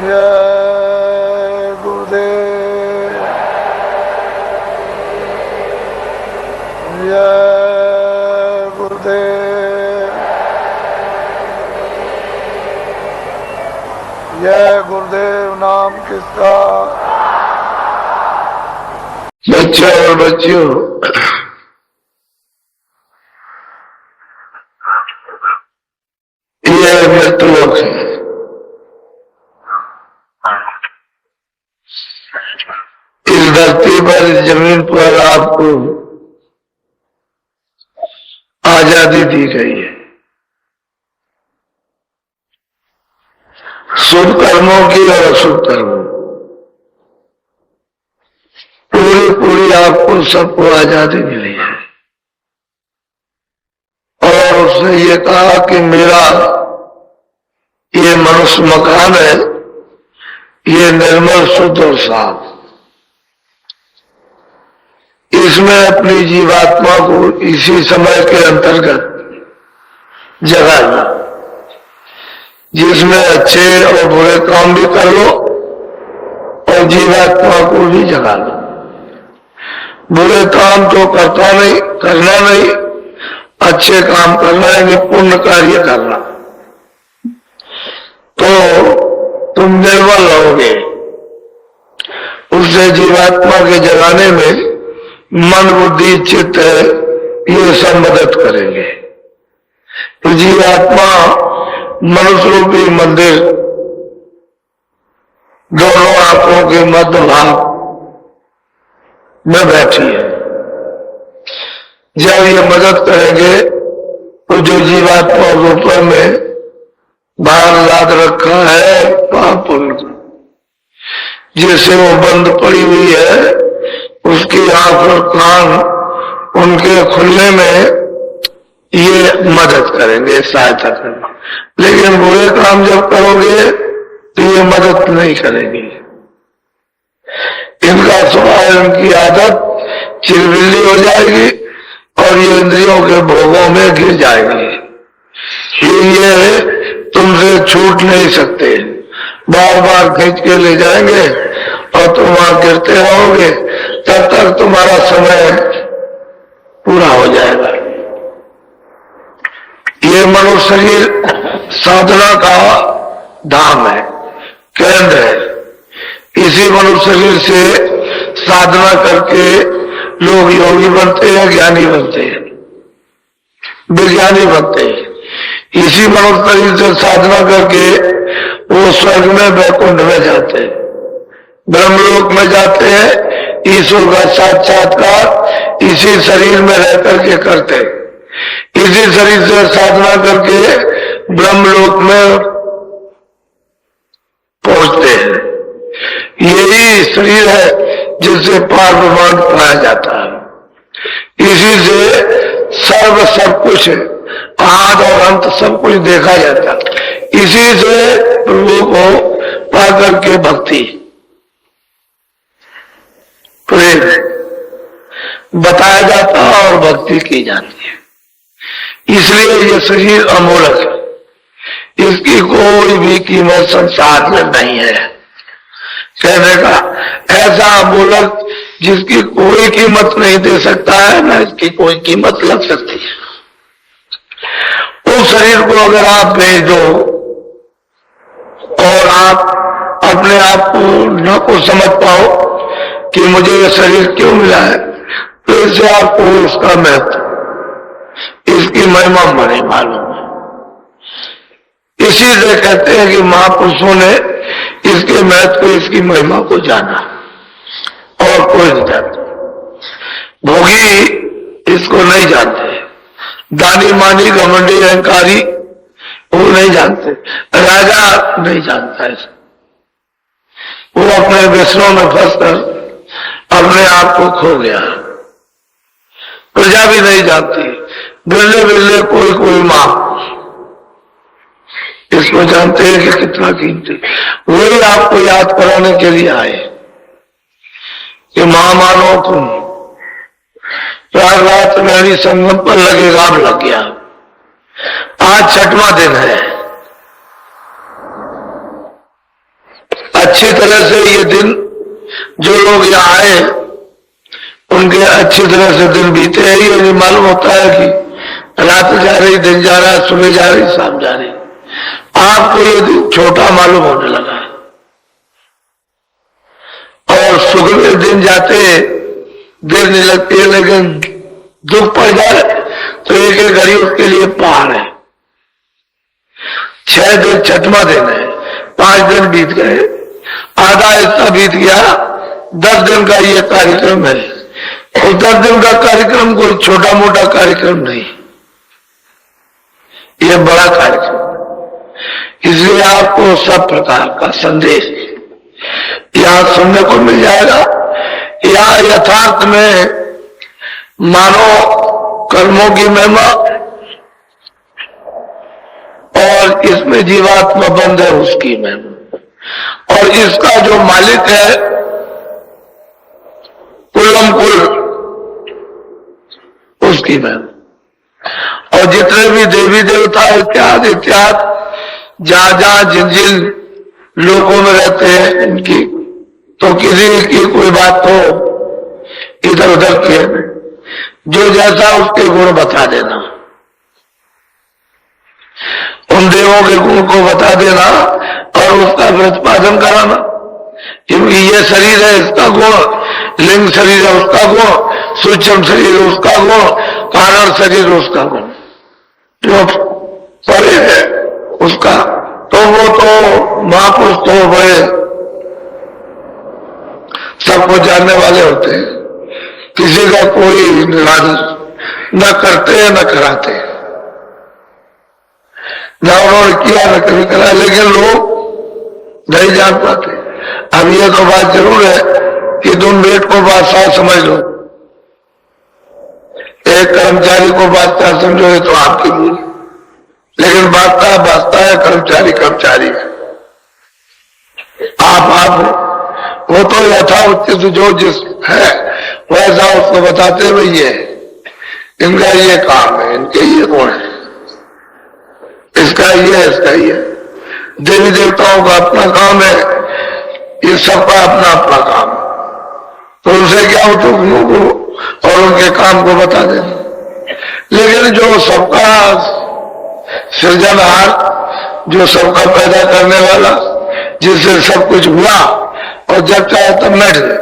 जय गुरुदेव, जय गुरुदेव, जय गुरुदेव। नाम किसका? बच्चों और बच्चियों, ये मृत्युलोक है। इस धरती पर, इस जमीन पर आपको आजादी दी गई है। शुभ कर्मों की और अशुभ कर्मों पूरी आपको सबको आजादी मिली है। और उसने ये कहा कि मेरा ये मनुष्य मकान है, ये निर्मल शुद्ध और साफ, इसमें अपनी जीवात्मा को इसी समय के अंतर्गत जगाना, जिसमें अच्छे और बुरे काम भी कर लो और जीवात्मा को भी जगा लो। बुरे काम तो करना नहीं, अच्छे काम करना है, पुण्य कार्य करना, तो तुम निर्मल रहोगे। उससे जीवात्मा के जगाने में मन बुद्धि चित्त ये सब मदद करेंगे। तो जीवात्मा मनुष्य रूपी मंदिर दोनों आंखों के मध्य भाग में बैठी है। जब ये मदद करेंगे तो जो जीवात्मा ऊपर में बाहर लाद रखा है पाप पुण्य, जिससे वो बंद पड़ी हुई है, उसकी आंख और कान उनके खुलने में ये मदद करेंगे, सहायता करेंगे। लेकिन बुरे काम जब करोगे तो ये मदद नहीं करेंगे। इनका स्वभाव, इनकी आदत चिरबिल्ली हो जाएगी और ये इंद्रियों के भोगों में गिर जाएगी। ये तुमसे छूट नहीं सकते, बार बार खींच के ले जाएंगे और तुम वहां गिरते रहोगे तब तक तुम्हारा समय पूरा हो जाएगा। ये मनुष्य शरीर साधना का धाम है, केंद्र है। इसी मनुष्य शरीर से साधना करके लोग योगी बनते हैं, ज्ञानी बनते हैं, विज्ञानी बनते हैं। इसी मनुष्य शरीर से साधना करके वो स्वर्ग में, वैकुंठ में जाते हैं, ब्रह्मलोक में जाते हैं। ईश्वर का साक्षात्कार इसी शरीर में रह करके करते हैं। इसी शरीर से साधना करके ब्रह्मलोक में पहुंचते हैं। यही शरीर है जिससे पार ब्रह्मांड पाया जाता है। इसी से सब कुछ आदि और अंत सब कुछ देखा जाता है। इसी से प्रभु को पा करके भक्ति प्रेम बताया जाता है और भक्ति की जाती है। इसलिए ये शरीर अमूलक है, इसकी कोई भी कीमत संसार में नहीं है। कहने का ऐसा अमूलक जिसकी कोई कीमत नहीं दे सकता है, ना इसकी कोई कीमत लग सकती है। उस शरीर को अगर आप भेज दो और आप अपने आप को न को समझ पाओ कि मुझे ये शरीर क्यों मिला है, तो इससे आपको उसका महत्व, इसकी महिमा नहीं मालूम है। इसी से कहते हैं कि महापुरुषों ने इसके महत्व को, इसकी महिमा को जाना, और कोई नहीं जानता। भोगी इसको नहीं जानते, दानी मानी घमंडी अहंकारी वो नहीं जानते, राजा नहीं जानता है। वो अपने व्यसनों में फंसकर अपने आप को खो गया। प्रजा भी नहीं जानती, बिरले बिरले कोई मां इसको जानते हैं कि कितना कीमती। वही आपको याद कराने के लिए आए कि मां मानो तुम, रात मेरी संगम पर लगेगा, अब लग गया। आज 6वां दिन है। अच्छी तरह से ये दिन जो लोग यहाँ आए उनके अच्छी तरह से दिन बीते हैं। ये नहीं मालूम होता है कि रात जा रही, दिन जा रहा है, सुबह जा रही, शाम जा रही। आपको ये दिन छोटा मालूम होने लगा है और सुख में दिन जाते देर नहीं लगती है, लेकिन दुख पड़ जाए तो एक एक घड़ी उसके लिए पहाड़ है। 6 दिन छठवां दिन है, 5 दिन बीत गए, आधा हिस्सा बीत गया, 10 दिन का ये कार्यक्रम है। और 10 दिन का कार्यक्रम कोई छोटा मोटा कार्यक्रम नहीं, ये बड़ा कार्यक्रम है। इसलिए आपको सब प्रकार का संदेश यहां सुनने को मिल जाएगा। यहां यथार्थ में मानव कर्मों की महिमा और इसमें जीवात्मा बंद है उसकी महिमा, और इसका जो मालिक है कुलम कुल उसकी महिमा। और जितने भी देवी देवता इत्यादि इत्यादि जहां जहां जिन जिन लोगों में रहते हैं इनकी तो किसी की कोई बात तो इधर उधर किए नहीं, जो जैसा उसके गुण बता देना, उन देवों के गुण को बता देना और उसका प्रतिपादन कराना। क्योंकि ये शरीर है इसका गुण, लिंग शरीर है उसका गुण, सूक्ष्म शरीर है उसका गुण, कारण शरीर उसका गुण, जो परे है उसका, तो वो तो महापुरुष तो बड़े सबको जानने वाले होते हैं, किसी का कोई निरादर न करते हैं न कराते, न उन्होंने किया न कभी करा, लेकिन लोग नहीं जान पाते। अब ये तो बात जरूर है कि तुम बेट को बादशाह समझ लो, एक कर्मचारी को बादशाह समझो, ये तो आपकी भूल, लेकिन बादशाह बादशाह है, कर्मचारी कर्मचारी है। आप हो, वो तो यथा उचित जो जिस है वैसा उसको बताते हुए ये इनका ये काम है, इनके ये गुण है, इसका ये है, इसका ये। देवी देवताओं का अपना काम है, ये सबका अपना अपना काम है, तो उनसे क्या हो तो गुणों को और उनके काम को बता देना। लेकिन जो सबका सृजनहार, जो सबका पैदा करने वाला, जिससे सब कुछ हुआ और जब चाहे तब मिट गए,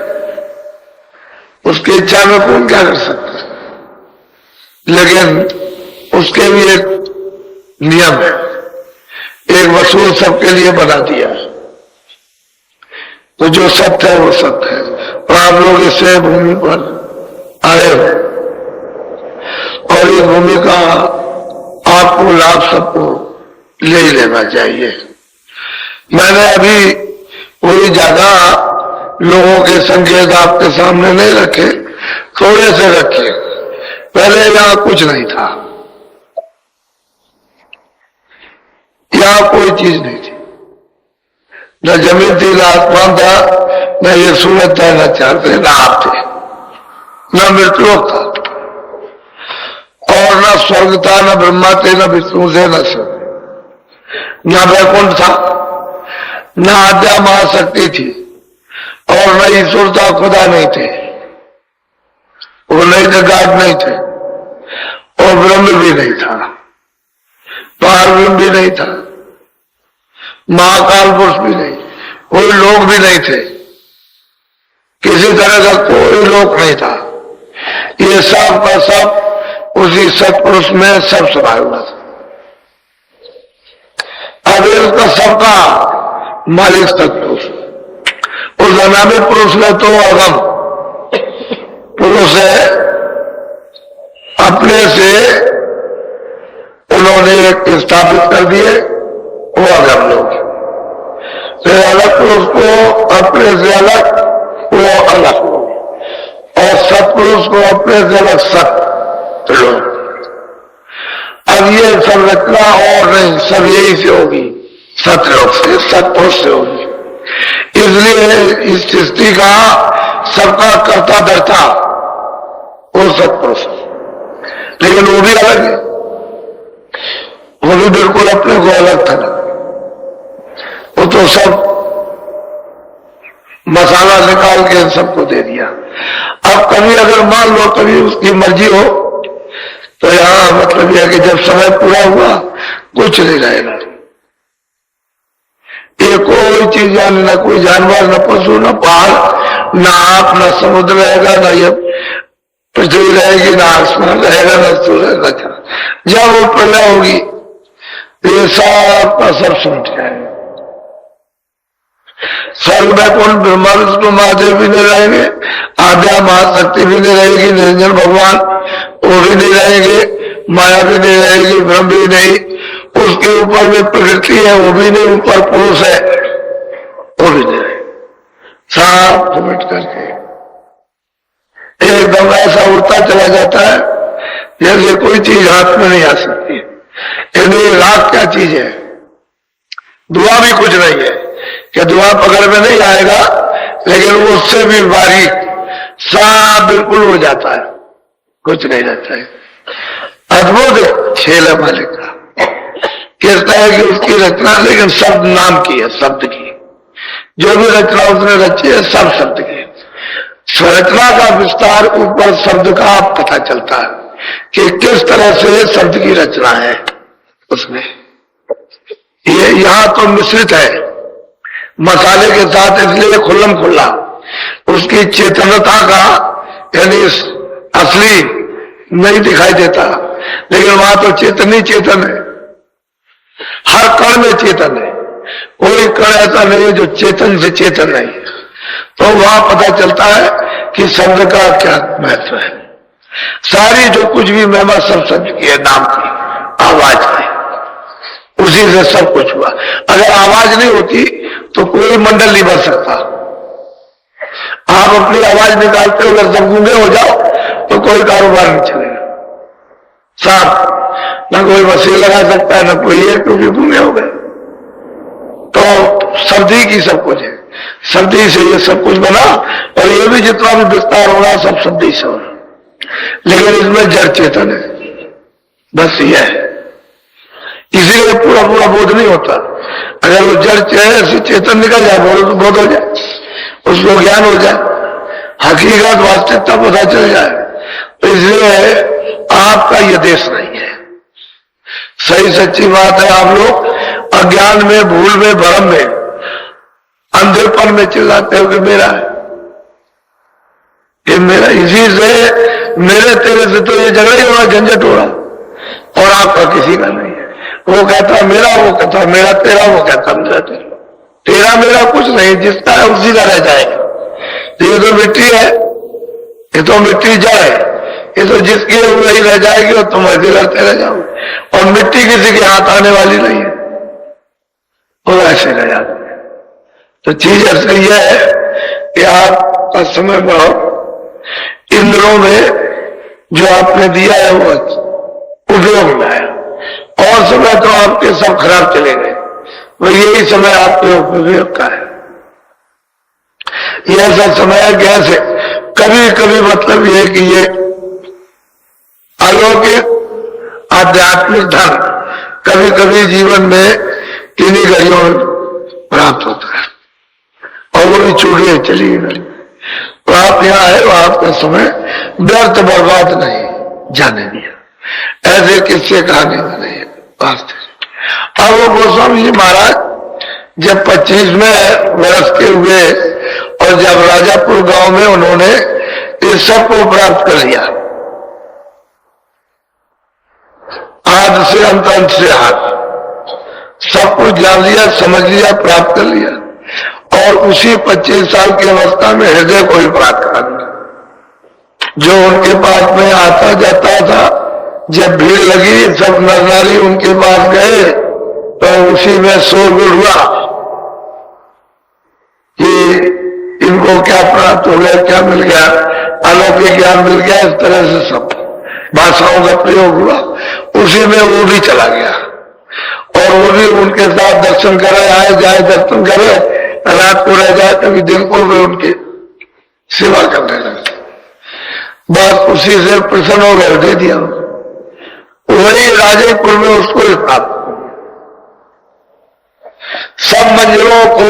उसकी इच्छा में कौन क्या कर सकता है। लेकिन उसके भी एक नियम है, एक वसूल सबके लिए बना दिया है, तो जो सत्य है वो सत्य है। और आप लोग इससे भूमि पर आए हो और इस भूमि का आपको लाभ सबको ले ही लेना चाहिए। मैंने अभी कोई ज्यादा लोगों के संकेत आपके सामने नहीं रखे, थोड़े से रखे। पहले यहां कुछ नहीं था, यहां कोई चीज नहीं थी, न जमीन थी, न आसमान था, न ये सूरज था, न चांद थे, न आप थे, न मृतलोक था, और न स्वर्ग था, न ब्रह्मा थे, न विष्णु थे, न शिव, न वैकुंठ था, न आद्या महाशक्ति थी, और न ईश्वर था, खुदा नहीं थे, वो नहीं थे, गाड नहीं थे, और ब्रह्म भी नहीं था, पार ब्रह्म भी नहीं था, महाकाल पुरुष भी नहीं, कोई लोग भी नहीं थे, किसी तरह का कोई लोक नहीं था। ये सब का सब उसी सत्पुरुष में सब समाया हुआ था। अब इसका सबका मालिक सत्पुरुष, उस अनामी पुरुष में तो अगम पुरुष है, अपने से उन्होंने एक स्थापित कर दिए, वो अगम लोग, फिर अलग पुरुष को अपने से अलग, वो अलग लोग, और सत्पुरुष को अपने से अलग सत लोग। अब ये संरचना और नहीं, सब यही से होगी, सतलोक से, सत्पुरुष से होगी। इसलिए इस सृष्टि का सबका कर्ता धर्ता वो सत्पुरुष, लेकिन वो भी अलग है, वो भी बिल्कुल अपने को अलग था। वो तो सब मसाला निकाल के सबको दे दिया। अब कभी अगर मान लो कभी उसकी मर्जी हो तो यहां मतलब यह कि जब समय पूरा हुआ कुछ नहीं रहेगा, ये कोई चीज न कोई जानवर, न पशु, न पहाड़, न आप, न समुद्र रहेगा, न ये पृथ्वी रहेगी, न आसमान रहेगा, न सूरज, न चंद्र। जब वो प्रलय होगी ये सब का सब समझ जाएंगे। स्वर्ग में कौन ब्रह्मा विष्णु महादेव भी नहीं रहेंगे, आद्या महाशक्ति भी नहीं रहेगी, निरंजन भगवान वो भी नहीं रहेंगे, माया भी नहीं रहेगी, ब्रह्म भी नहीं, उसके ऊपर में प्रकृति है वो भी नहीं, ऊपर पुरुष है वो भी नहीं, साफ समेट करके एकदम ऐसा उड़ता चला जाता है जैसे कोई चीज हाथ में नहीं आ सकती। यानी रात क्या चीज है, दुआ भी कुछ नहीं है कि दुआ पकड़ में नहीं आएगा, लेकिन वो उससे भी बारीक साफ बिल्कुल उड़ जाता है, कुछ नहीं रहता है। अद्भुत खेल है मालिक का। कहता है कि उसकी रचना लेकिन शब्द नाम की है, शब्द की, जो भी रचना उसने रची है सब शब्द की। संरचना का विस्तार ऊपर शब्द का पता चलता है कि किस तरह से शब्द की रचना है उसमें। ये यहां तो मिश्रित है मसाले के साथ, इसलिए खुल्लम खुल्ला उसकी चेतनता का यानी असली नहीं दिखाई देता, लेकिन वहां तो चेतन ही चेतन है, हर कण में चेतन है, कोई कण ऐसा नहीं है जो चेतन से चेतन नहीं है। तो वहां पता चलता है कि शब्द का क्या महत्व है। सारी जो कुछ भी महिमा सब शब्द की है, नाम की, आवाज की, उसी से सब कुछ हुआ। अगर आवाज नहीं होती तो कोई मंडल नहीं बन सकता। आप अपनी आवाज निकालते हो, अगर सब गूंगे हो जाओ तो कोई कारोबार नहीं चलेगा। साफ न कोई मशीन लगा सकता है, न कोई है, क्योंकि गूंगे हो गए। तो शब्द ही की सब कुछ है, शब्द ही से ये सब कुछ बना, और ये भी जितना भी विस्तार होगा सब शब्द ही से होगा। लेकिन इसमें जड़ चेतन है, बस यह है, इसीलिए पूरा पूरा बोध नहीं होता। अगर वो जड़ से चेतन निकल जाए, बोध हो जाए, उसको ज्ञान हो जाए, हकीकत वास्तविकता पता चल जाए, तो इसलिए आपका यह देश नहीं है। सही सच्ची बात है, आप लोग अज्ञान में, भूल में, भ्रम में, अंधेपन में चिल्लाते हो कि मेरा है, ये मेरा, इसी से मेरे तेरे से तो ये झगड़ा ही हो रहा, झंझट हो रहा, और आपका किसी का नहीं है। वो कहता मेरा, वो कहता मेरा तेरा, वो कहता मेरा तेरा। तेरा मेरा कुछ नहीं, जिसका है उसी का रह जाएगा। ये तो मिट्टी है, ये तो मिट्टी जड़ है, ये तो जिसकी है वही रह जाएगी और तुम ऐसे लड़ते रह जाओगे। और मिट्टी किसी के हाथ आने वाली नहीं है, वो ऐसे रह जाते हैं। तो चीज ऐसे यह है कि आपका समय बढ़ो, इंद्रों में जो आपने दिया है वो उपयोग में आया, और समय तो आपके सब खराब चले गए, वो यही समय आपके उपयोग का है। यह ऐसा समय है कैसे कभी कभी मतलब यह कि ये अलौकिक आध्यात्मिक धन कभी कभी जीवन में किन्हीं घड़ियों में प्राप्त होता है, और वो भी चूड़ियां चली गई। तो आप यहाँ आए, वो आपका समय व्यर्थ बर्बाद नहीं जाने दिया, ऐसे किससे कहानी नहीं है वास्तव। अब वो गोस्वामी जी महाराज जब 25वें वर्ष के हुए और जब राजापुर गांव में उन्होंने इस सब को प्राप्त कर लिया, आद से अंत, अंत से आद, सब कुछ जान लिया, समझ लिया, प्राप्त कर लिया, और उसी 25 साल की अवस्था में हृदय को ही प्राप्त कर लिया। जो उनके पास में आता जाता था, जब भीड़ लगी सब नर नारी उनके पास गए तो उसी में शोरगुल हुआ कि इनको क्या प्राप्त हो गया, क्या मिल गया, अलौकिक ज्ञान मिल गया, इस तरह से सब भाषाओं का प्रयोग हुआ। उसी में वो भी चला गया, और वो भी उनके साथ दर्शन करे, आए जाए दर्शन करे, रात को रह जाए, कभी दिन को भी उनकी सेवा करने लगे। बस उसी से प्रसन्न हो गए, दे दिया। वही राजेपुर में उसको ही प्राप्त, सब मंजिलों को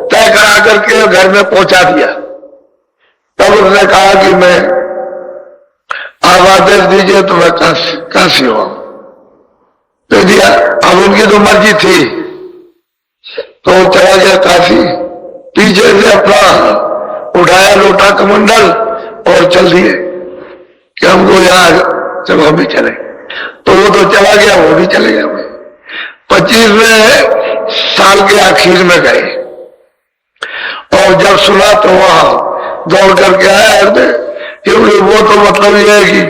तय करा करके घर में पहुंचा दिया। तब उसने कहा कि मैं आप आदेश दीजिए तो मैं काशी हुआ दे दिया। अब उनकी तो मर्जी थी तो वो चला गया काशी। पीछे से अपना उठाया लोटा कमंडल और चल दिए कि हमको यहाँ चलो हम भी चले। तो वो तो चला गया, वो भी चले गया। 25वें साल के आखिर में गए और जब सुना तो वहां दौड़ करके आया क्योंकि वो तो मतलब ये है कि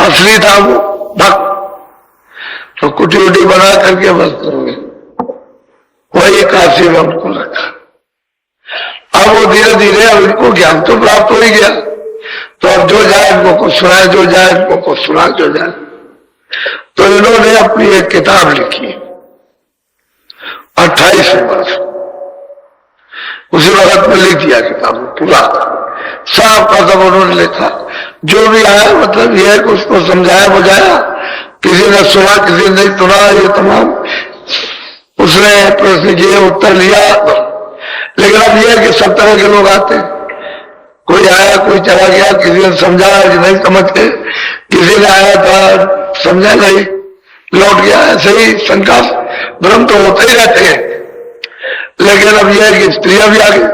असली था वो भक्त। तो कुटी उटी बना करके बस करोगे वही काशी में उनको रखा। अब वो धीरे धीरे अब इनको ज्ञान तो प्राप्त हो ही गया। तो अब जो जाए इनको कुछ सुनाए, जो जाए इनको कुछ सुना, जो जाए। तो इन्होंने अपनी एक किताब लिखी 28 वर्ष उसी वक्त में लिख दिया किताब पूरा साफ का सब उन्होंने लिखा। जो भी आया मतलब यह है कि उसको समझाया बुझाया, किसी ने सुना किसी ने नहीं सुना, ये तमाम उसने प्रश्न किए उत्तर लिया। लेकिन अब यह है कि सब तरह के लोग आते हैं, कोई आया कोई चला गया, किसी ने समझा नहीं समझ के, किसी ने आया था समझा नहीं लौट गया। ऐसे ही शंका भ्रम तो होते ही रहते हैं। लेकिन अब यह है कि स्त्रियां भी आ गई,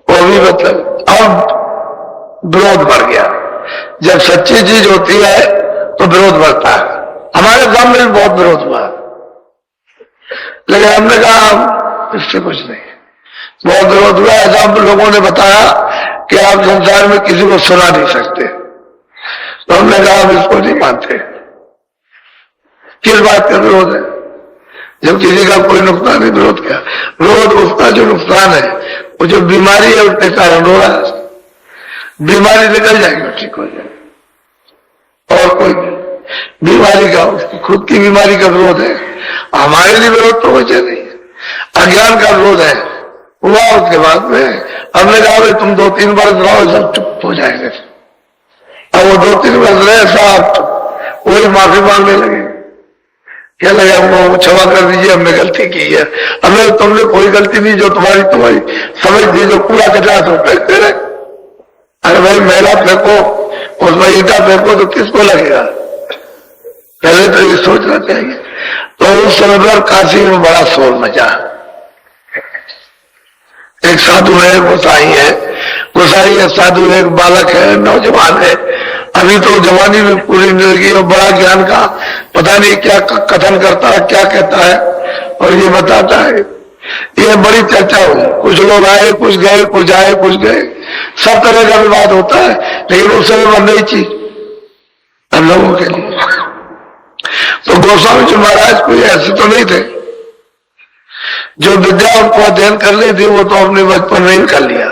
वो भी मतलब अब विरोध बढ़ गया। जब सच्ची चीज होती है तो विरोध बढ़ता है। हमारे गांव में भी बहुत विरोध हुआ, लेकिन हमने कहा इससे कुछ नहीं, बहुत विरोध हुआ। ऐसा लोगों ने बताया कि आप संसार में किसी को सुना नहीं सकते। तो हमने कहा हम इसको नहीं मानते। किस बात का विरोध है? जब किसी का कोई नुकसान है, विरोध क्या? विरोध उसका जो नुकसान है, वो जो बीमारी है उसके कारण रो रहा है। बीमारी निकल जाएगी, ठीक हो जाएगी। और कोई बीमारी का उसकी खुद की बीमारी का विरोध है। हमारे लिए विरोध तो वजह नहीं है, अज्ञान का विरोध है। हुआ उसके बाद में हमने कहा भाई तुम 2-3 वर्ष रहो, सब चुप हो जाएंगे। अब वो 2-3 वर्ष रहे साहब, वही माफी मांगने लगे। क्या लगे हमको क्षमा कर दीजिए, हमने गलती की है। हमने तुमने कोई गलती नहीं, जो तुम्हारी समझ दी, जो पूरा कचरा तो फेंकते रहे। अरे भाई मैला फेंको, उसमें ईटा फेंको तो किसको लगेगा? पहले तो ये सोचना चाहिए। तो उस समय पर काशी में बड़ा शोर मचा। एक साधु है, गोसाई है, गोसाई है, साधु है, एक बालक है, नौजवान है, अभी तो जवानी में पूरी नहीं लगी और बड़ा ज्ञान का पता नहीं क्या कथन करता है, क्या कहता है और ये बताता है। ये बड़ी चर्चा हुई, कुछ लोग आए कुछ गए, कुछ आए कुछ गए, सब तरह का विवाद होता है। लेकिन उस समय बन रही चीज हम लोगों के लिए। तो गोस्वामी जी महाराज कोई ऐसे तो नहीं थे, जो विद्या उनको अध्ययन कर ली थी वो तो अपने बचपन में ही कर लिया,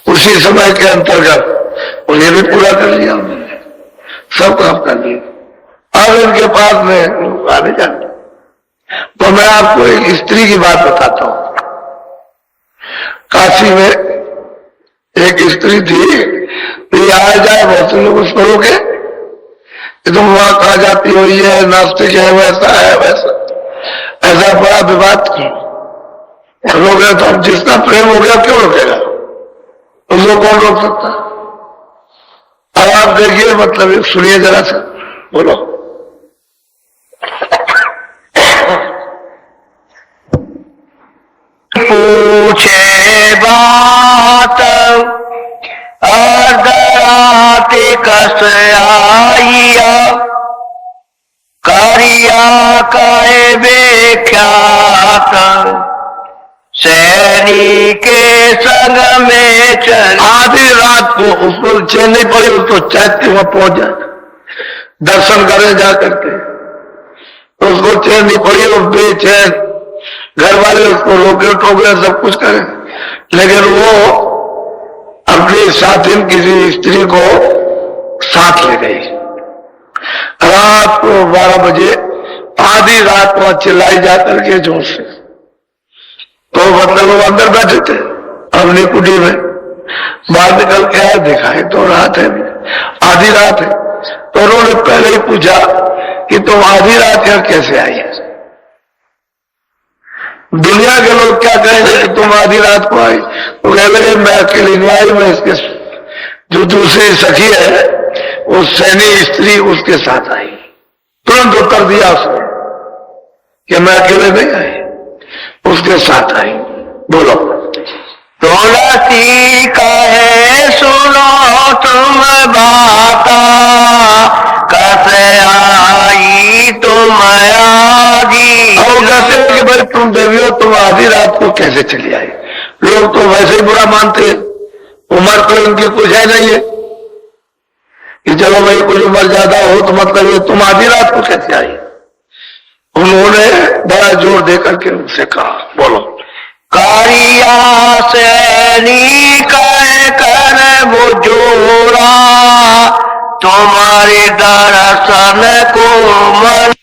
उसी समय के अंतर्गत उन्हें भी पूरा कर लिया, उन्होंने सब काम कर लिया। अब इनके पास में लोग आने जाते। तो मैं आपको एक स्त्री की बात बताता हूं। काशी में एक स्त्री थी, तो आया जाए बहुत से लोग उसको रोके, तुम वहां कहा जाती हो, ये नास्तिक है, वैसा है वैसा, ऐसा बड़ा विवाद रोके। तो अब जिसका प्रेम हो गया क्यों रोकेगा? उसको कौन रोक सकता? अब आप देखिए, मतलब सुनिए जरा सा, बोलो। पूछे बात अर्धराति कस आइया, कारिया काए बेख्यात, सैनी के संग में चल। आधी रात को उसको चैन नहीं पड़ी, उसको चैत्य वहां पहुंच जाए, दर्शन करे जा करके। तो उसको चैन नहीं पड़ी, वो बेचैन, घर वाले उसको रोके टोके सब कुछ करें, लेकिन वो अपनी साथिन किसी स्त्री को साथ ले गई। रात को 12 बजे आधी रात वहां चिल्लाई जाकर के जोर से। तो मतलब वो अंदर बैठे थे अपनी कुटी में, बाहर निकल के आए, दिखाई तो रात है, आधी रात है। तो उन्होंने पहले ही पूछा कि तुम आधी रात यहां कैसे आई है? दुनिया के लोग क्या कहेंगे कि तुम आधी रात को आई, तो कह लगे मैं अकेली नहीं आई, मैं इसके जो दूसरी सखी है वो सैनी स्त्री उसके साथ आई। तुरंत उत्तर दिया उसने कि मैं अकेले नहीं आई, उसके साथ आई। बोलो। तुलसी कहे सुनो तुम बाता, कैसे आई तुम आजी। और कहते हैं कि भाई तुम देवी हो, तुम आधी रात को कैसे चली आई। लोग तो वैसे ही बुरा मानते हैं, उम्र तो इनकी कुछ है नहीं है कि चलो भाई कुछ उम्र ज्यादा हो तो मतलब ये तुम आधी रात को कैसे आई। उन्होंने बड़ा जोर देकर के उनसे कहा। बोलो। कारिया से निकल कर वो जोड़ा, तुम्हारे दर्शन को मन।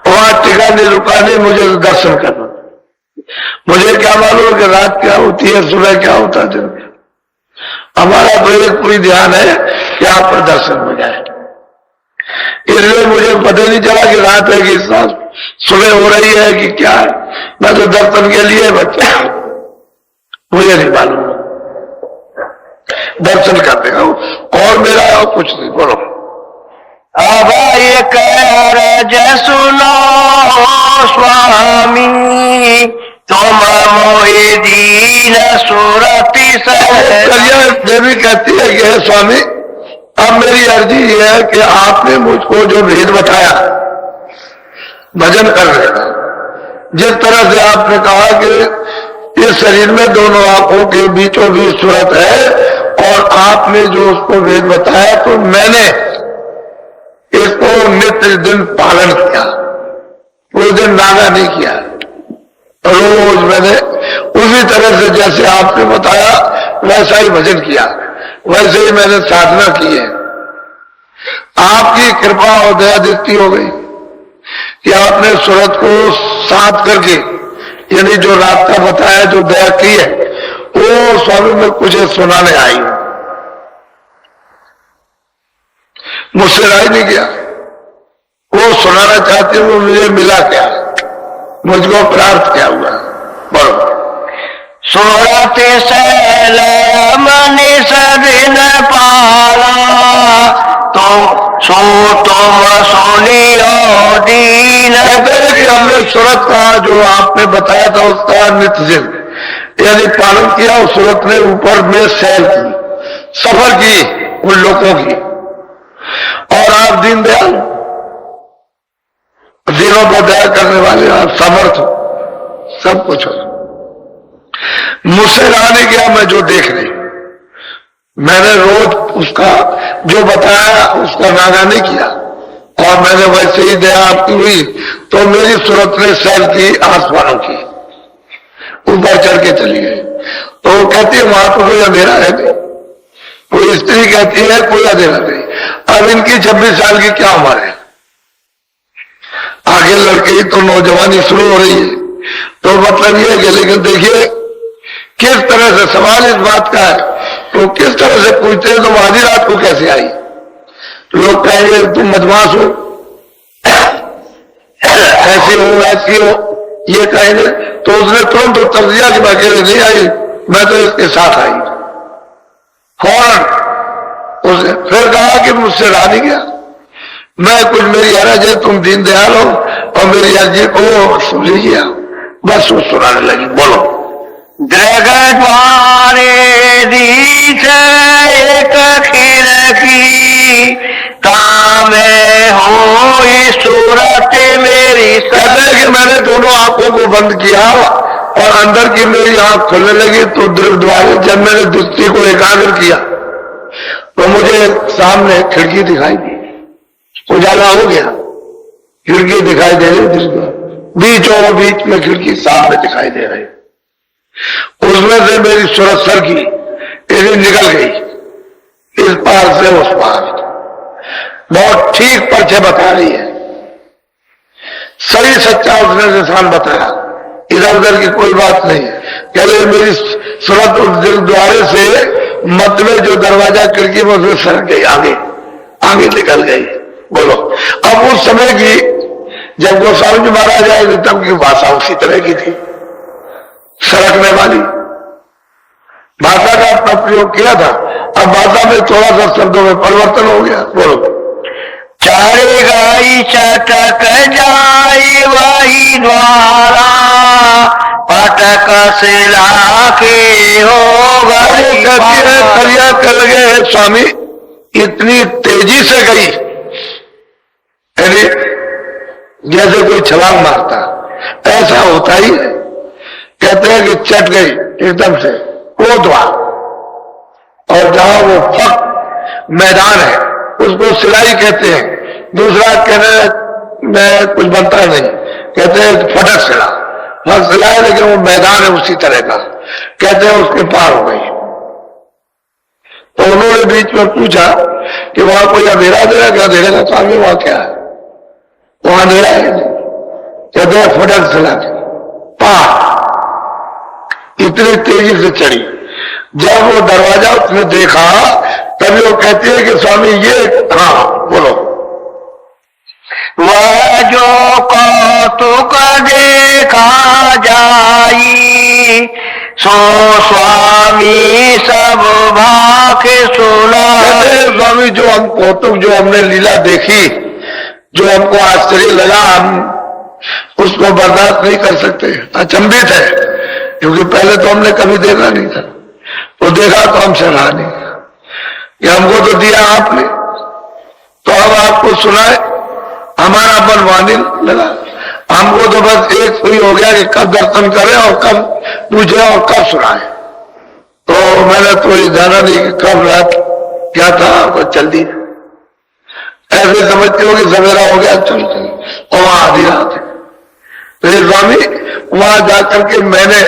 वहां टिकाने रुकाने मुझे दर्शन करना। मुझे क्या मालूम कि रात क्या होती है, सुबह क्या होता है, दिन क्या। हमारा तो एक पूरी ध्यान है कि आप पर दर्शन हो जाए। इसलिए मुझे पता नहीं चला कि रात है कि सुबह हो रही है कि क्या है। मैं तो दर्शन के लिए बच्चा, मुझे नहीं मालूम। दर्शन कर देगा और मेरा और कुछ नहीं। बोलो। अब एक अर्ज सुनो स्वामी, तुम मोहि दीन सुरति कलिया देवी कहती है कि हे स्वामी, अब मेरी अर्जी ये है कि आपने मुझको जो भेद बताया भजन कर लेना। जिस तरह से आपने कहा कि इस शरीर में दोनों आंखों के बीचों बीच सूरत है, और आपने जो उसको भेद बताया तो मैंने इसको नित्य दिन पालन किया। उस दिन नागा नहीं किया, रोज मैंने उसी तरह से जैसे आपने बताया वैसा ही भजन किया, वैसे ही मैंने साधना की है। आपकी कृपा और दया दृष्टि हो गई कि आपने सूरत को साथ करके, यानी जो रास्ता बताया, जो दया की है, वो स्वामी मैं कुछ सुनाने आई हूं। मुझसे राय नहीं किया, वो सुनाना चाहती हूँ। मुझे मिला क्या, मुझको प्राप्त क्या हुआ। बोलो। सूरत शैल मनि सबिन पाला, तुम सुनियो दीन। कि हमने सूरत का जो आपने बताया था उसका नित्य दिन यानी पालन किया, और सूरत ने ऊपर में सैर की, सफर की उन लोगों की। और आप दीनदयाल, दिनों पर दया करने वाले, आप समर्थ हो, सब कुछ हो। मुझसे रहा नहीं गया, मैं जो देख रही, मैंने रोज उसका जो बताया उसका नागा नहीं किया, और मैंने वैसे ही दया आपकी हुई तो मेरी सूरत ने सैर की, आसमानों की, ऊपर चढ़ के चली गई। तो वो कहती है वहां तो कोई अंधेरा है नहीं, कोई स्त्री कहती है कोई अंधेरा नहीं। अब इनकी 26 साल की क्या उम्र है, आगे लड़के की तो नौजवानी शुरू हो रही है, तो मतलब ये है कि, लेकिन देखिए किस तरह से सवाल इस बात का है, तो किस तरह से पूछते हैं तुम आधी रात को कैसे आई। लोग कहेंगे तुम बदमाश हो, ऐसी हो ऐसी हो, ये कहेंगे। तो उसने तुरंत उत्तर दिया कि मैं अकेले नहीं आई, मैं तो इसके साथ आई। फौरन उसने फिर कहा कि मुझसे रहा नहीं गया, मैं कुछ मेरी अर्ज है, तुम दीनदयाल हो और मेरी अर्जी को सुन लीजिए। बस वो सुनाने लगी। बोलो। द्वारे दीछ एक खिड़की, तामे हो सूरत मेरी। कहते हैं कि मैंने दोनों आंखों को बंद किया और अंदर की मेरी आंख खुलने लगी, तो द्वारे जब मैंने दृष्टि को एकाग्र किया तो मुझे सामने खिड़की दिखाई दी, उजाला हो गया, खिड़की दिखाई दे रही, बीचों बीच में खिड़की सामने दिखाई दे रही। उसमें से मेरी सूरत सर की तेजी निकल गई, इस पार से उस पार, बहुत ठीक पर्चे बता रही है, सही सच्चा उसने निशान बताया, इधर उधर की कोई बात नहीं है। कहते मेरी सूरत उस दिल द्वारे से मत में जो दरवाजा खिड़की में उसमें सरक गई, आगे आगे निकल गई। बोलो, अब उस समय की जब गोस्वामी जी महाराज आए तब की भाषा उसी तरह की थी, सरकने वाली भाषा का अपना प्रयोग किया था। अब भाषा में थोड़ा सा शब्दों में परिवर्तन हो गया। बोलो, चारे गाई चटक जाई वही द्वारा, पटक से लाके हो गई। कलिया कर गए स्वामी, इतनी तेजी से गई जैसे कोई छलांग मारता, ऐसा होता ही है। कहते हैं कि चट गई एकदम से वो द्वार, और जहां वो फक मैदान है उसको सिलाई कहते हैं। दूसरा कहने में कुछ बनता नहीं, कहते हैं फटक सिला, फटक सिला, लेकिन वो मैदान है उसी तरह का। कहते हैं उसके पार हो गई। तो उन्होंने बीच में पूछा कि वहां कोई अंधेरा दे रहा, क्या अंधेरे का काम है, वहां क्या है, वहां अंधेरा है। कहते हैं फटक सिला पार, इतनी तेजी से चढ़ी। जब वो दरवाजा उसने देखा तभी वो कहती है कि स्वामी ये, हाँ बोलो, वह जो कौतुक देखा जाई, सो स्वामी सब भाके सुना। स्वामी जो हम कौतुक, जो हमने लीला देखी, जो हमको आश्चर्य लगा, हम उसको बर्दाश्त नहीं कर सकते, अचंभित है, क्योंकि पहले तो हमने कभी देखा नहीं था। तो देखा तो हम सराहा नहीं, कि हमको तो दिया आपने, तो अब आपको सुनाए, हमारा मन वाणी लगा। हमको तो बस एक हुई हो गया कि कब दर्शन करें और कब पूछे और कब सुनाए। तो मैंने तो ये जाना नहीं कि कब रात क्या था, तो चल दी। ऐसे समझते हो कि सवेरा हो गया, चल चल, और वहां आधी रात है। तो ये स्वामी वहां जाकर के मैंने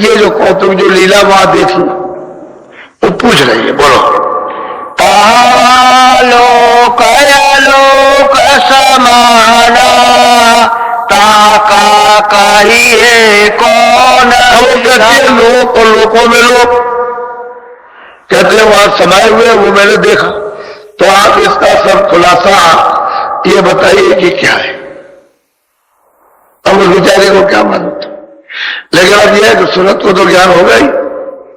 ये जो कौतुक, जो लीला वहां देखी, वो पूछ रही है। बोलो, लोक लोक समाना, ताका कहिए कौन। लोक और लोकों में लोक, कहते हैं वहां समाये हुए, वो मैंने देखा। तो आप इसका सब खुलासा ये बताइए कि क्या है। अब उस बेचारे को क्या मालूम था, लेकिन अब यह है कि सूरत को तो ज्ञान हो गई,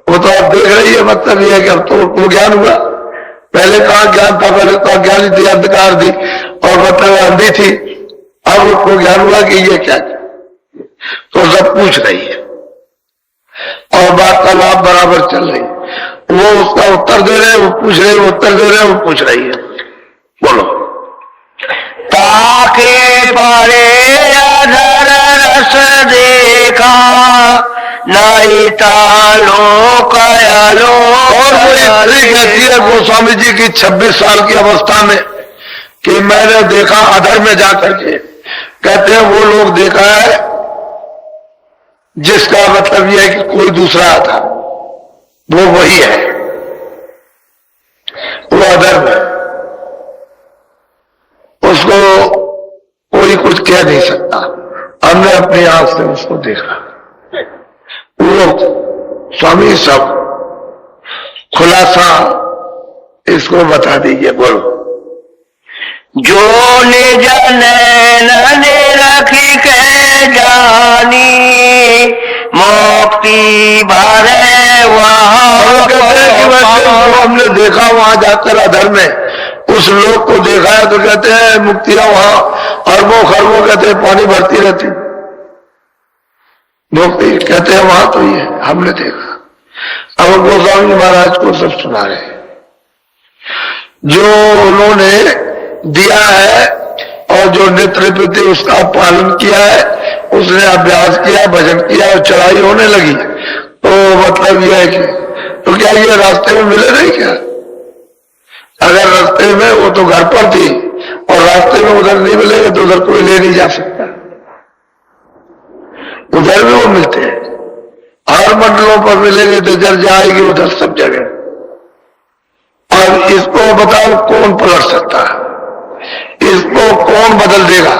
वो तो आप देख रही है, मतलब यह है कि अब तो वो ज्ञान हुआ। पहले कहाँ ज्ञान था, पहले तो अज्ञानी थी, अंधकार थी, और मतलब अंधी थी। अब उसको ज्ञान हुआ कि ये क्या, तो सब पूछ रही है और वार्तालाप बराबर चल रही है। वो उसका उत्तर दे रहे, वो पूछ रहे, वो उत्तर दे रहे, वो पूछ रही है। बोलो, ताके परे अधर रस देखा, नहीं तालो कयालो। और वो स्त्री कहती है गोस्वामी जी की 26 साल की अवस्था में कि मैंने देखा अधर में जाकर के। कहते हैं वो लोग देखा है जिसका मतलब यह है कि कोई दूसरा था, वो वही है, वो अधर में, उसको कोई कुछ कह नहीं सकता। हमने अपनी आंख से उसको देखा। वो स्वामी सब खुलासा इसको बता दीजिए। बोलो, जो निज नैन रखी के जानी, मुक्ति भरे वहां। जो हमने देखा वहां जाकर अधर में, उस लोक को देखा है, तो कहते हैं मुक्ति है वहां। अरबों खरबों कहते हैं पानी भरती रहती, मुक्ति कहते हैं वहां तो ये हमने देखा। अब गोस्वामी महाराज को सब सुना रहे हैं, जो उन्होंने दिया है और जो नित्य प्रति उसका पालन किया है, उसने अभ्यास किया, भजन किया और चढ़ाई होने लगी। तो मतलब यह है कि तो क्या ये रास्ते में मिले नहीं क्या? अगर रास्ते में, वो तो घर पर थी, और रास्ते में उधर नहीं मिलेगा तो उधर कोई ले नहीं जा सकता, उधर भी वो मिलते हैं। हर मंडलों पर मिलेंगे तो जल जाएगी उधर सब जगह। और इसको बताओ कौन पलट सकता है, इसको कौन बदल देगा?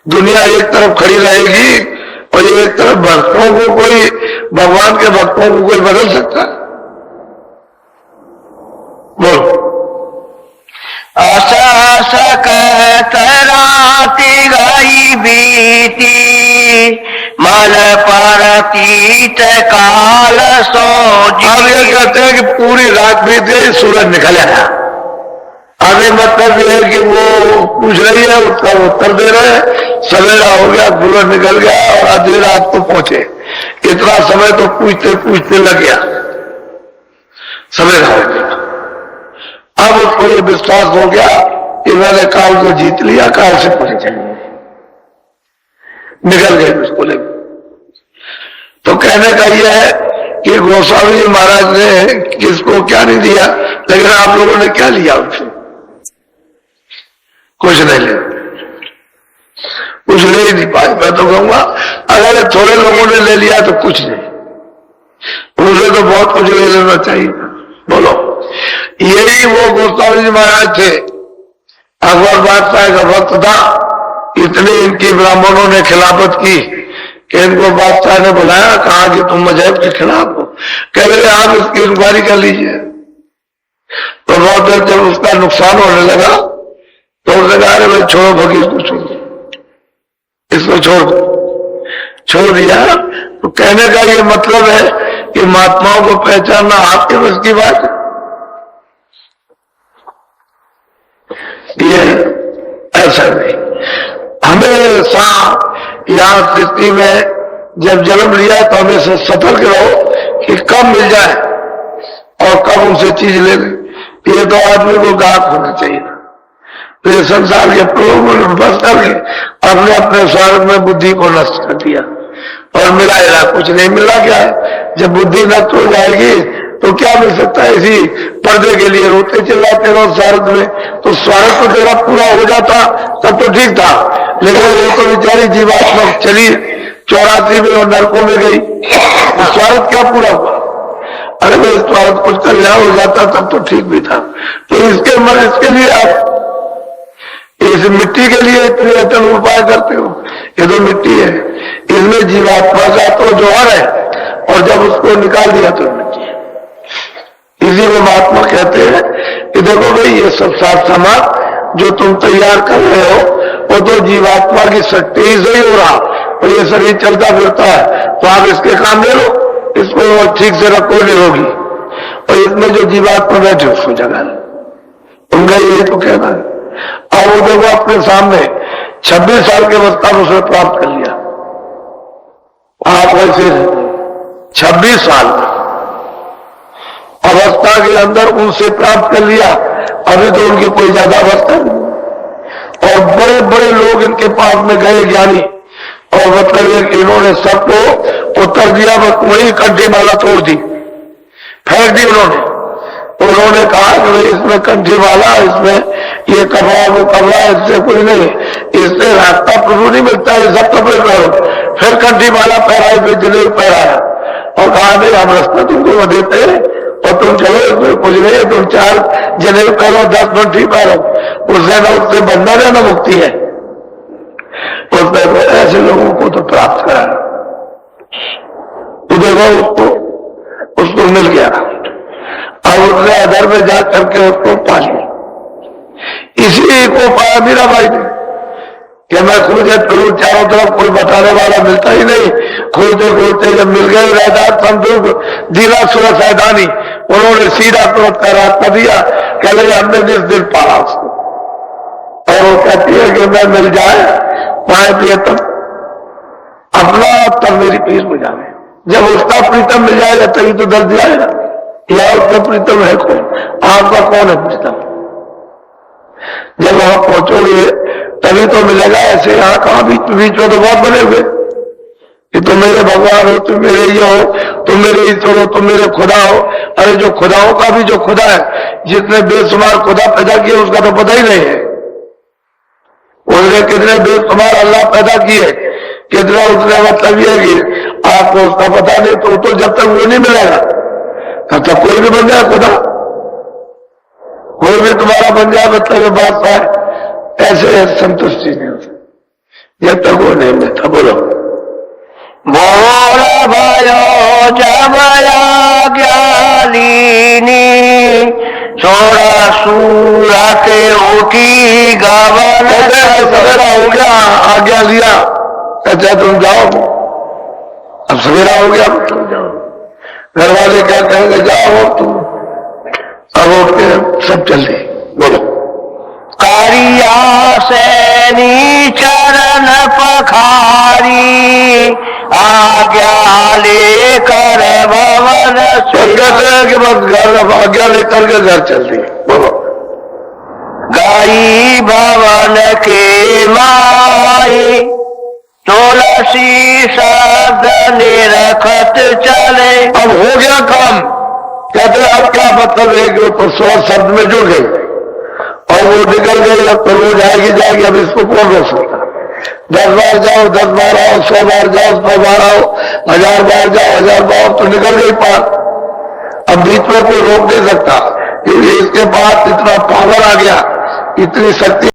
दुनिया एक तरफ खड़ी रहेगी और एक तरफ भक्तों को, कोई भगवान के भक्तों को कोई बदल सकता है? सकत राति गई बीती मन परतीत काल सो अब ये कहते हैं कि पूरी रात बीत गई, सूरज निकल आया। आगे मतलब ये है कि वो पूछ रही है, उसका उत्तर दे रहे हैं, सवेरा हो गया, सूरज निकल गया और आधी रात को पहुंचे। इतना समय तो पूछते पूछते लग गया, सवेरा हो गया। अब उसको ये विश्वास हो गया कि मैंने काल को जीत लिया, काल से पहुंचेंगे, निकल गए उसको लेकर। तो कहने का यह है कि गोस्वामी जी महाराज ने किसको क्या नहीं दिया, लेकिन आप लोगों ने क्या लिया उनसे? कुछ नहीं ले, कुछ ले ही नहीं पाए। मैं तो कहूंगा अगर थोड़े लोगों ने ले लिया तो कुछ नहीं, उनसे तो बहुत कुछ ले लेना चाहिए। बोलो, यही वो गोस्वामी जी महाराज थे, अकबर बादशाह का वक्त था, इतनी इनकी ब्राह्मणों ने खिलाफत की कि इनको बादशाह ने बुलाया, कहा कि तुम मजहब के खिलाफ हो। कह रहे आप इसकी इंक्वायरी कर लीजिए। तो बहुत देर जब उसका नुकसान होने लगा तो उसने कहा अरे भाई छोड़ो, फकीर को छोड़ो, इसको छोड़ दो। छोड़ दिया। तो कहने का ये मतलब है कि महात्माओं को पहचानना आपके बस की बात है। ये ऐसा नहीं, हमेशा यहाँ स्थिति में जब जन्म लिया तो हमेशा सतर्क रहो कि कब मिल जाए और कब उनसे चीज ले ले। ये तो आदमी को गाहक होना चाहिए। तो ये संसार के प्रलोभन में फंस करके अपने अपने स्वार्थ में बुद्धि को नष्ट कर दिया और मिला कुछ नहीं। मिला क्या है? जब बुद्धि नष्ट हो जाएगी तो क्या मिल सकता है? इसी पर्दे के लिए रोते चिल्लाते रहो स्वार्थ में। तो स्वार्थ तो तेरा पूरा हो जाता तब तो ठीक था, लेकिन वो तो बेचारी जीवात्मा चली 84 में और नरकों में गई, स्वार्थ क्या पूरा हुआ? अरे भाई स्वार्थ कुछ कल्याण हो जाता तब तो ठीक भी था। तो इसके लिए आप इस मिट्टी के लिए इतने अटल उपाय करते हो? ये तो मिट्टी है, इसमें जीवात्मा का तो जौहर है और जब उसको निकाल दिया तो मिट्टी है। इसी में महात्मा कहते हैं कि देखो भाई ये सब साथ समाज जो तुम तैयार कर रहे हो वो तो जीवात्मा की शक्ति से ही हो रहा, और ये शरीर चलता फिरता है तो आप इसके काम ले लो, इसको ठीक से रखो नहीं होगी, और इसमें जो जीवात्मा बैठे उसको जगा लो। उनका यही तो कहना है। और वो देखो अपने सामने 26 साल के अवस्था में उसने प्राप्त कर लिया। आप वैसे 26 साल अवस्था के अंदर उनसे प्राप्त कर लिया, अभी तो उनकी कोई ज्यादा अवस्था नहीं। और बड़े बड़े लोग इनके पास में गए ज्ञानी, और मतलब इन्होंने सबको उत्तर दिया, बस वही कंठी माला तोड़ दी, फेंक दी उन्होंने कहा कि इसमें कंठी माला, इसमें ये कपड़ा वो कपड़ा, इससे कोई नहीं, इससे रास्ता प्रभु नहीं मिलता है, सब कपड़े पहनो। फिर कंठी माला पहराई, फिर जनेऊ पहराया और कहा नहीं हम रास्ता तुमको देते हैं और तुम चलो, इसमें कुछ नहीं है, तुम 4 जनेऊ पहनो, 10 कंठी पहनो, उससे न उससे बंधन है न मुक्ति है। उसने ऐसे लोगों को तो प्राप्त करा। तो देखो उसको मिल गया और उसने अधर में जा करके उसको पा लिया। इसी को पाया मीरा भाई ने कि मैं खोजे फिरूं चारों तरफ, कोई बताने वाला मिलता ही नहीं। खोजते खोजते जब मिल गए रहदार संतुक दीना सूरत सैदानी, उन्होंने सीधा तुरंत का रास्ता दिया। कह लगे हमने जिस दिन पाला उसको, और वो कहती है कि मैं मिल जाए पाए पिए तब अपना, तब मेरी पीर हो जाए। जब उसका प्रीतम मिल जाएगा तभी तो दर्द आएगा, या उसका प्रीतम है कौन? आपका कौन है प्रीतम? जब वहां पहुंचोगे तभी तो मिलेगा। ऐसे यहाँ कहां बीच में तो बहुत बने हुए कि तुम मेरे भगवान हो, तुम मेरे ये हो, तुम मेरे ईश्वर हो, तुम मेरे खुदा हो। अरे जो खुदाओं का भी जो खुदा है, जिसने बेशुमार खुदा पैदा किया उसका तो पता ही नहीं है। उसने कितने बेशुमार अल्लाह पैदा किए, कितना उसने मतलब ये कि आपको उसका पता नहीं, तो जब तक वो नहीं मिलेगा तब तक कोई भी बन जाए खुदा, कोई भी तुम्हारा बन जाए मतलब बात है, ऐसे संतुष्टि नहीं होती जब तक वो नहीं मिलता। बोलो बोल भयो जब ज्ञानी सोड़ा सूरत उठी गवन सवेरा हो गया, आज्ञा लिया, अच्छा तुम जाओ, अब सवेरा हो गया, तुम जाओ। घर वाले क्या कहेंगे, जाओ तुम, अब उठ के सब चल दी। बोलो। कारिया सैनी चरण पखारी आज्ञा लेकर भवन के बाद घर आज्ञा लेकर के घर चल दी। बोलो। गाई भवन के माई तुलसी शब्द निरखत चले। अब हो गया काम, कहते अब क्या मतलब है कि ऊपर 100 शब्द में जुड़ गई और वो निकल गई, अब तो वो जाएगी, अब इसको कौन रोक सकता। 10 बार जाओ, 10 बार आओ, 100 बार जाओ, 100 बार आओ, 1000 बार जाओ, 1000 बार, तो निकल गई पार। अब बीच में कोई रोक नहीं सकता, क्योंकि इसके पास इतना पावर आ गया, इतनी शक्ति